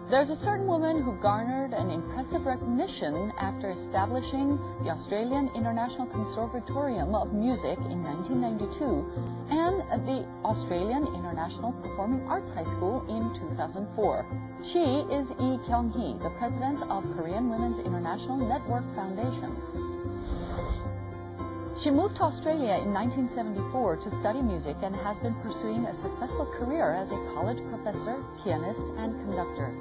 There's a certain woman who garnered an impressive recognition after establishing the Australian International Conservatorium of Music in 1992 and the Australian International Performing Arts High School in 2004. She is Lee Kyung-hee, the president of Korean Women's International Network Foundation. She moved to Australia in 1974 to study music and has been pursuing a successful career as a college professor, pianist, and conductor.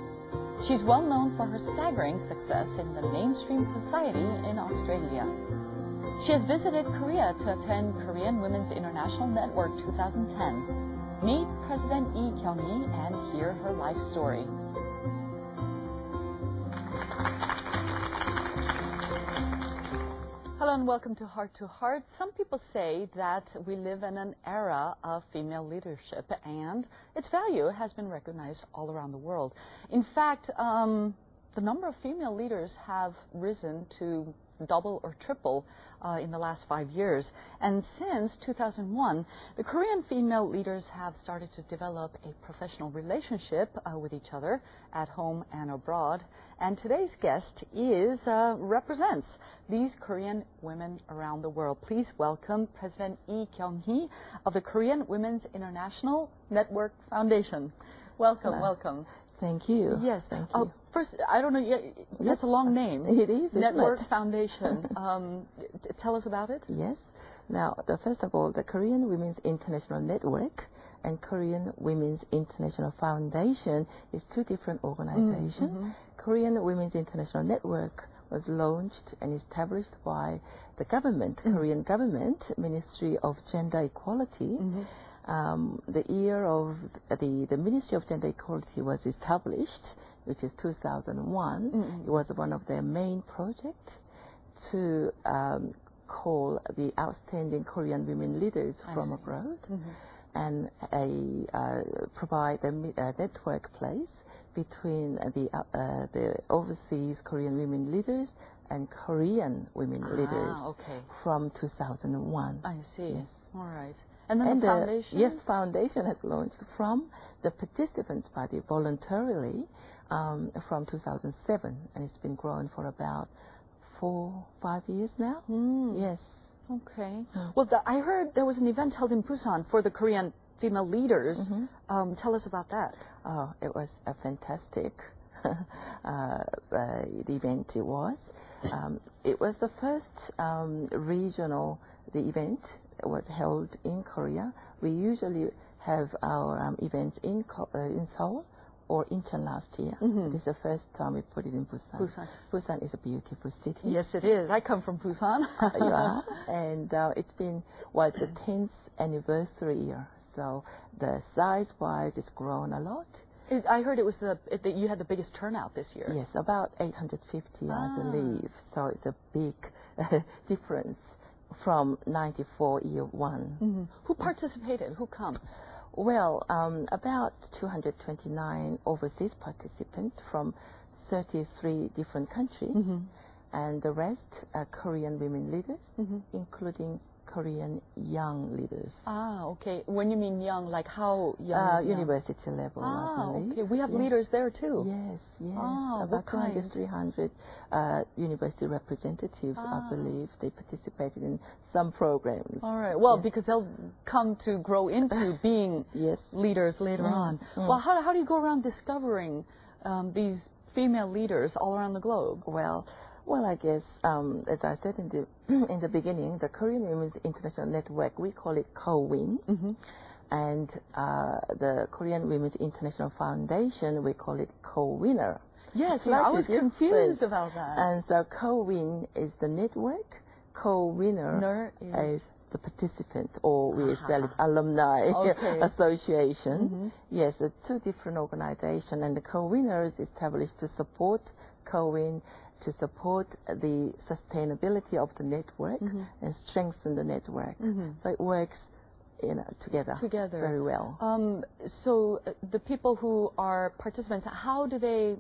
She's well known for her staggering success in the mainstream society in Australia. She has visited Korea to attend Korean Women's International Network 2010. Meet President Lee Kyung-hee and hear her life story. Hello and welcome to Heart. Some people say that we live in an era of female leadership and its value has been recognized all around the world. In fact, the number of female leaders have risen to double or triple in the last 5 years. And since 2001, the Korean female leaders have started to develop a professional relationship with each other at home and abroad. And today's guest represents these Korean women around the world. Please welcome President Lee Kyung-hee of the Korean Women's International Network Foundation. Welcome, Hello. Welcome. Thank you. Yes, thank you. First, I don't know, that's a long name. It is, Network isn't it? Foundation. Tell us about it. Yes. Now, first of all, the Korean Women's International Network and Korean Women's International Foundation is two different organizations. Mm-hmm. Korean Women's International Network was launched and established by the government, Korean government, Ministry of Gender Equality. The year of the Ministry of Gender Equality was established, which is 2001. It was one of their main projects to call the outstanding Korean women leaders from abroad and provide a network place between the overseas Korean women leaders and Korean women leaders from 2001. I see. Yes. All right. And then the foundation? Yes, foundation has launched from the participants body voluntarily from 2007, and it's been growing for about 4-5 years now. Yes. Okay. Well, I heard there was an event held in Busan for the Korean female leaders. Tell us about that. Oh, it was a fantastic event. It was. It was the first regional event. It was held in Korea. We usually have our events in Seoul or Incheon last year. This is the first time we put it in Busan. Busan is a beautiful city. Yes, it is. I come from Busan. You are. And it's the 10th anniversary year. So the size-wise, it's grown a lot. I heard it was you had the biggest turnout this year. Yes, about 850, I believe. So it's a big difference from 94 year one. Who participated? Who comes? Well, about 229 overseas participants from 33 different countries, and the rest are Korean women leaders, including Korean young leaders. Okay. When you mean young, like how young? University level, I believe. Okay. We have leaders there too. Yes, yes. what About kind? 200, 300 university representatives, I believe. They participated in some programs. All right. Well, because they'll come to grow into being leaders later on. Well, how do you go around discovering these female leaders all around the globe? Well, I guess, as I said in the beginning, the Korean Women's International Network, we call it KOWINNER. And the Korean Women's International Foundation, we call it KOWINNER. Yes, I was confused about that. And so KOWIN is the network, KOWINNER is the participant, or we call it alumni association. Yes, it's two different organizations, and the KOWINNER is established to support KOWIN, to support the sustainability of the network and strengthen the network. So it works, together very well. So the people who are participants, how do they,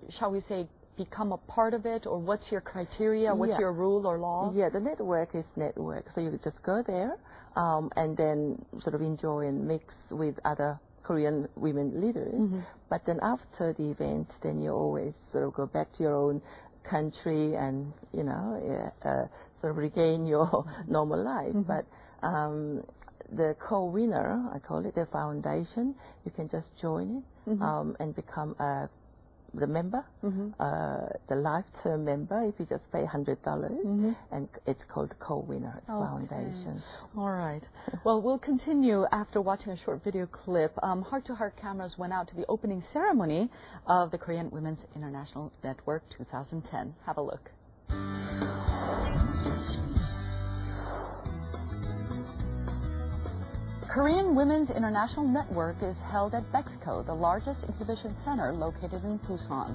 shall we say, become a part of it, or what's your criteria? What's your rule or law? Yeah, the network is network. So you just go there and then sort of enjoy and mix with other Korean women leaders. But then after the event, then you always sort of go back to your own country and, you know, sort of regain your normal life. But the KOWINNER, I call it, the foundation, you can just join it and become the member, the lifetime member, if you just pay $100, and it's called KOWINNER Foundation. All right. Well, we'll continue after watching a short video clip. Heart-to-heart cameras went out to the opening ceremony of the Korean Women's International Network 2010. Have a look. Korean Women's International Network is held at Bexco, the largest exhibition center located in Busan.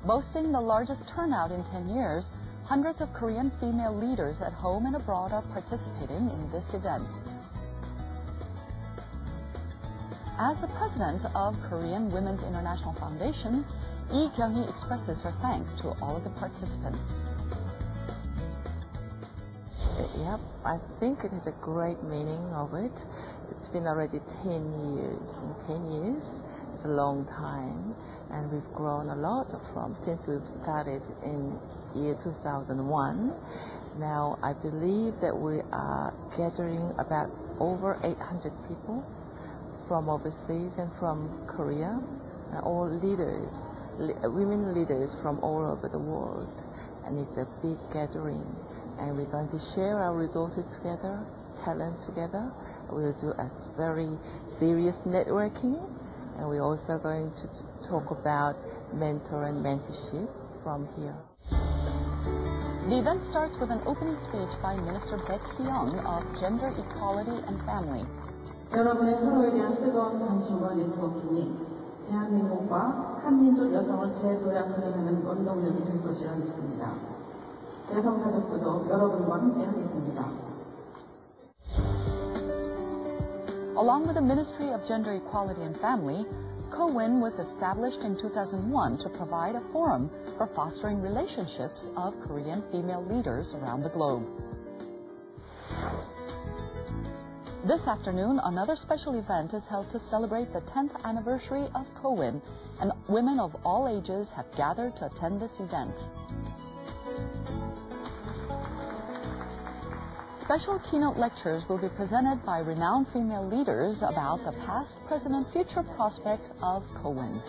Boasting the largest turnout in 10 years, hundreds of Korean female leaders at home and abroad are participating in this event. As the president of Korean Women's International Foundation, Lee Kyung-hee expresses her thanks to all of the participants. Yep, I think it is a great meaning of it. It's been already 10 years. In 10 years, it's a long time, and we've grown a lot since we've started in year 2001. Now, I believe that we are gathering about over 800 people from overseas and from Korea, all leaders, women leaders from all over the world. And it's a big gathering, and we're going to share our resources together, talent together. We'll do a very serious networking, and we're also going to talk about mentor and mentorship from here. The event starts with an opening speech by Minister Baek Hyung of Gender Equality and Family. 여러분의 서로에 대한 뜨거운 관심과 네트워킹이 대한민국과 한민족 여성을 재도약하려는 원동력이 될 것이라 믿습니다. 여성가족부도 여러분과 함께 하겠습니다. Along with the Ministry of Gender Equality and Family, KOWIN was established in 2001 to provide a forum for fostering relationships of Korean female leaders around the globe. This afternoon, another special event is held to celebrate the 10th anniversary of KOWIN, and women of all ages have gathered to attend this event. Special keynote lectures will be presented by renowned female leaders about the past, present, and future prospect of KOWIN.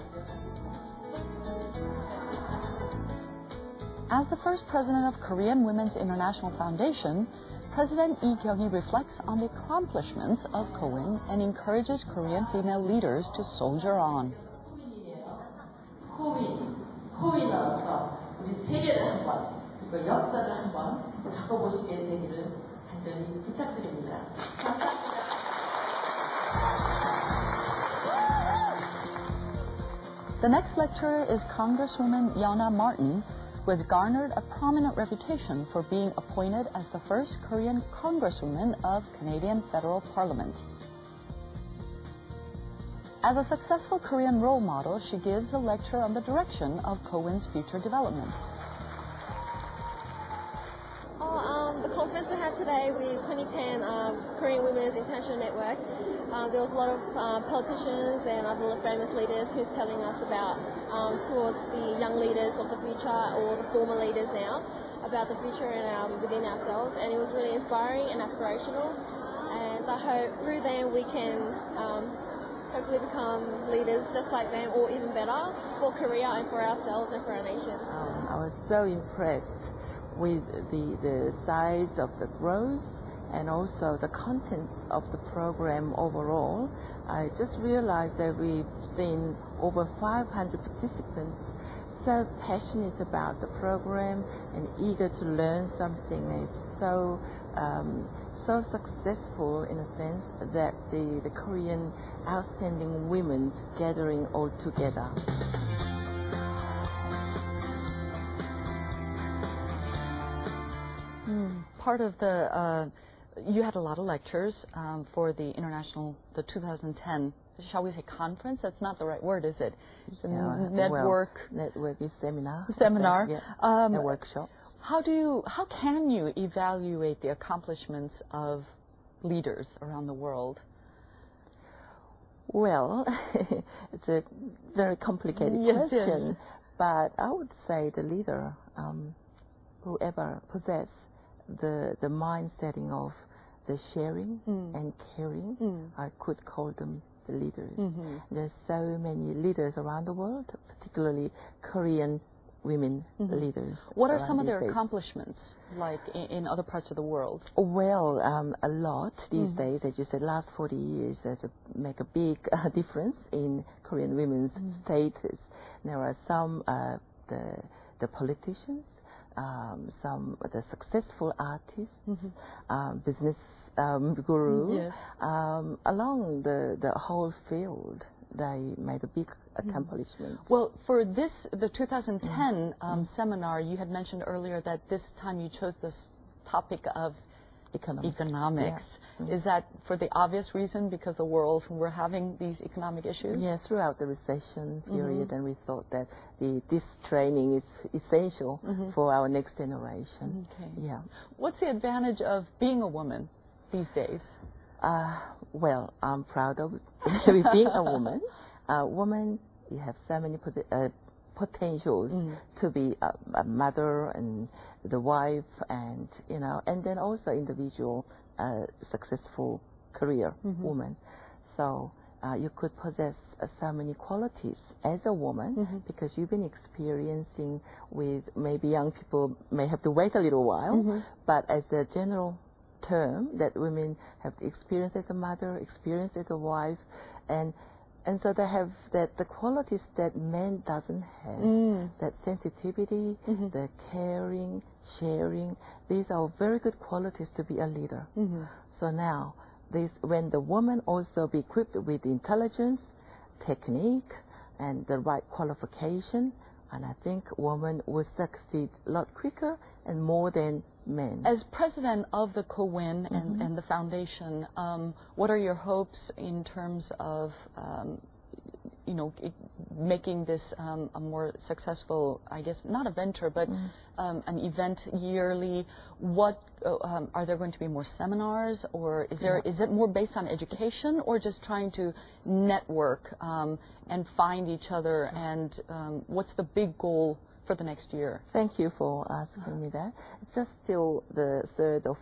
As the first president of Korean Women's International Foundation, President Lee Kyung-hee reflects on the accomplishments of KOWIN and encourages Korean female leaders to soldier on. 코윈으로서 우리 세계를 한번, 그리고 역사를 한번 바꿔보시게 되기를 간절히 부탁드립니다. The next lecturer is Congresswoman Yana Martin, who has garnered a prominent reputation for being appointed as the first Korean Congresswoman of Canadian Federal Parliament. As a successful Korean role model, she gives a lecture on the direction of KOWIN's future development. The conference we had today with 2010 Korean Women's International Network, there was a lot of politicians and other famous leaders who's telling us about towards the young leaders of the future, or the former leaders now, about the future and within ourselves, and it was really inspiring and aspirational, and I hope through them we can hopefully become leaders just like them, or even better, for Korea and for ourselves and for our nation. I was so impressed with the size of the growth and also the contents of the program overall. I just realized that we've seen over 500 participants so passionate about the program and eager to learn something. It's so successful in a sense that the Korean outstanding women's gathering all together. Part of the, you had a lot of lectures for the 2010, shall we say conference? That's not the right word, is it? Network. Well, network is seminar. Seminar. Yeah. A workshop. How can you evaluate the accomplishments of leaders around the world? Well, it's a very complicated Yes, question, yes. but I would say the leader, whoever possess the mindsetting of the sharing and caring, I could call them the leaders. There's so many leaders around the world, particularly Korean women leaders. What are around some of these their days. accomplishments, like in other parts of the world? Well, a lot these days, as you said, last 40 years, make a big difference in Korean women's status. There are some, the politicians, some of the successful artists, business guru, Yes. along the whole field. They made a big accomplishment. Well, for the 2010 seminar, you had mentioned earlier that this time you chose this topic of economics. Yeah. Is that for the obvious reason, because the world, we're having these economic issues? Yeah, throughout the recession period, and we thought that this training is essential for our next generation. Okay. Yeah. What's the advantage of being a woman these days? Well, I'm proud of being a woman. Woman, you have so many potentials to be a mother and the wife, and and then also individual successful career woman. So you could possess so many qualities as a woman because you've been experiencing with maybe young people may have to wait a little while, but as a general term that women have experience as a mother, experience as a wife, and so they have the qualities that men doesn't have. That sensitivity, the caring, sharing, these are very good qualities to be a leader. So now, when the woman also be equipped with intelligence, technique, and the right qualification, and I think women will succeed a lot quicker and more than men. As president of the KOWINNER and the foundation, what are your hopes in terms of, making this a more successful, I guess, not a venture, but an event yearly? What are there going to be more seminars, or is it more based on education, or just trying to network and find each other? And what's the big goal for the next year? Thank you for asking me that. It's just still the third or